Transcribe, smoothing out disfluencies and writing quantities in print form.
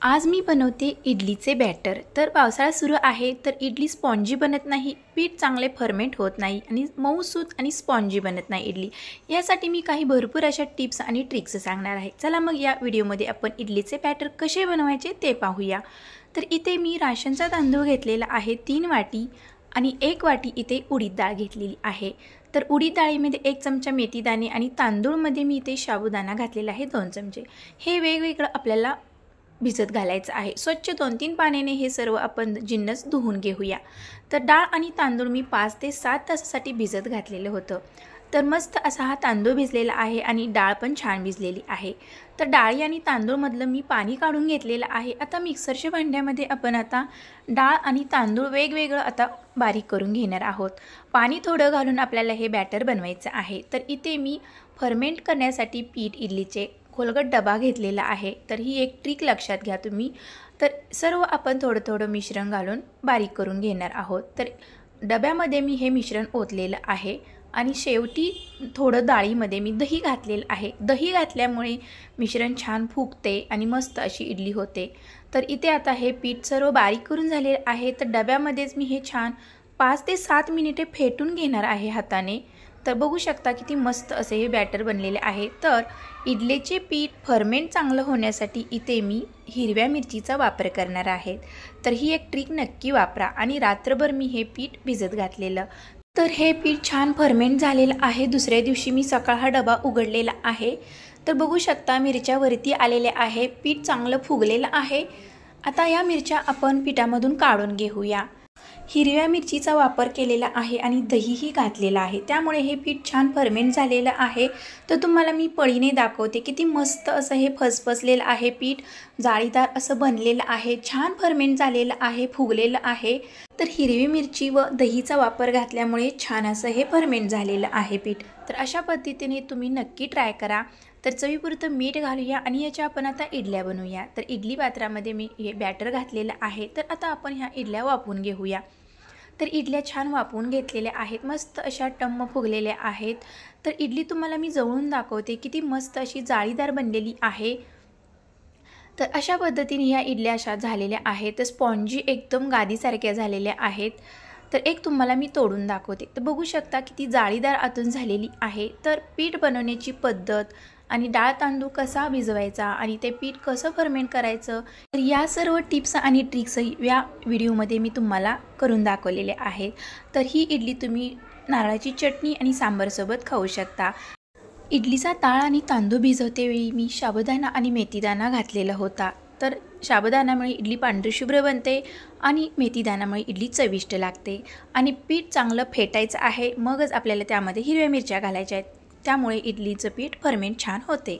आज मी बनवते इडलीचे बॅटर। तर पावसाळा सुरू आहे तर इडली स्पॉन्जी बनत नाही, पीठ चांगले फर्मेंट होत नाही आणि मऊसूत आणि स्पॉन्जी बनत नाही इडली। यासाठी मी काही भरपूर अशा टिप्स आणि ट्रिक्स सांगणार आहे। चला मग या व्हिडिओमध्ये आपण इडलीचे बॅटर कसे बनवायचे ते पाहूया। तर इथे मी राशनचा तांदूळ घेतलेला आहे 3 वाटी आणि 1 वाटी इथे उडीद डाळ घेतलेली आहे। तर उडीद डाळीमध्ये 1 चमचा मेथी दाणे आणि तांदूळमध्ये मी इथे साबुदाणा घातलेला आहे 2 चमचे। हे वेगवेगळं आपल्याला भिजत घालायचं आहे। स्वच्छ 2-3 पाण्याने हे सर्व आपण जिन्नस धुवून घेऊया। तर डाळ आणि तांदूळ मी 5 ते 7 तासासाठी भिजत घातलेलं होतं। तर मस्त असा हा तांदूळ भिजलेला आहे आणि डाळ पण छान भिजलेली आहे। तर डाळी आणि तांदूळमधलं मी पाणी काढून घेतलेलं आहे। आता मिक्सरच्या भांड्यामध्ये आपण आता डाळ आणि तांदूळ वेगवेगळं आता बारीक करून घेणार आहोत। पाणी थोडं घालून आपल्याला हे बॅटर बनवायचं आहे। तर इथे मी फर्मेंट करण्यासाठी पीठ इडलीचे खोलगट डबा घेतलेला आहे। तर ही एक ट्रिक लक्षात घ्या तुम्ही। तर सर्व आपण थोडं थोडं मिश्रण घालून बारीक करून घेणार आहोत। तर डब्यामध्ये मी हे मिश्रण ओतलेलं आहे आणि शेवटी थोडं डाळीमध्ये मी दही घातलेलं आहे। दही घातल्यामुळे मिश्रण छान फुगते आणि मस्त अशी इडली होते। तर इथे आता हे पीठ सर्व बारीक करून झाले आहे। तर डब्यामध्येच मी हे छान 5 ते 7 मिनिटे फेटून घेणार आहे हाताने। तर बघू शकता किती मस्त असे हे बॅटर बनलेले आहे। तर इडलीचे पीठ फर्मेंट चांगलं होण्यासाठी इथे मी हिरव्या मिरचीचा वापर करणार आहे। तर ही एक ट्रिक नक्की वापरा आणि रात्रभर मी हे पीठ भिजत घातलेलं। तर हे पीठ छान फर्मेंट झालेलं आहे। दुसऱ्या दिवशी मी सकाळ हा डबा उघडलेला आहे। तर बघू शकता मिरच्या वरती आलेल्या आहे, पीठ चांगलं फुगलेलं आहे। आता या मिरच्या आपण पिठामधून काढून घेऊया। हिरव्या मिरचीचा वापर केलेला आहे आणि दहीही घातलेला आहे, त्यामुळे हे पीठ छान फर्मेंट झालेलं आहे। तर तुम्हाला मी पळीने दाखवते किती मस्त असं हे फसफसलेलं आहे पीठ, जाळीदार असं बनलेलं आहे, छान फर्मेंट झालेलं आहे, फुगलेलं आहे। तर हिरवी मिरची व दहीचा वापर घातल्यामुळे छान असं हे फर्मेंट झालेलं आहे पीठ। तर अशा पद्धतीने तुम्ही नक्की ट्राय करा। तर चवीपुरतं मीठ घालूया आणि याच्या आपण आता इडल्या बनवूया। तर इडली पात्रामध्ये मी हे बॅटर घातलेलं आहे। तर आता आपण ह्या इडल्या वाफवून घेऊया। तर इडल्या छान वाफवून घेतलेल्या आहेत, मस्त अशा टम्म फुगलेल्या आहेत। तर इडली तुम्हाला मी जवळून दाखवते किती मस्त अशी जाळीदार बनलेली आहे। तर अशा पद्धतीने ह्या इडल्या अशा झालेल्या आहेत। तर स्पॉन्जी एकदम गादीसारख्या झालेल्या आहेत। तर एक तुम्हाला मी तोडून दाखवते। तर बघू शकता किती जाळीदार आतून झालेली आहे। तर पीठ बनवण्याची पद्धत आणि डाळ तांदूळ कसा भिजवायचा आणि ते पीठ कसं फर्मेंट करायचं, तर या सर्व टिप्स आणि ट्रिक्स या व्हिडिओमध्ये मी तुम्हाला करून दाखवलेले आहेत। तर ही इडली तुम्ही नारळाची चटणी आणि सांबारसोबत खाऊ शकता। इडलीचा डाळ आणि तांदूळ भिजवते वेळी मी साबुदाणा आणि मेथीदाणा घातलेला होता। तर साबुदाण्यामुळे इडली पांढरीशुभ्र बनते आणि मेथीदाण्यामुळे इडली चविष्ट लागते। आणि पीठ चांगलं फेटायचं आहे, मगच आपल्याला त्यामध्ये हिरव्या मिरच्या घालायच्या आहेत, त्यामुळे इडलीचं पीठ फर्मेंट छान होते।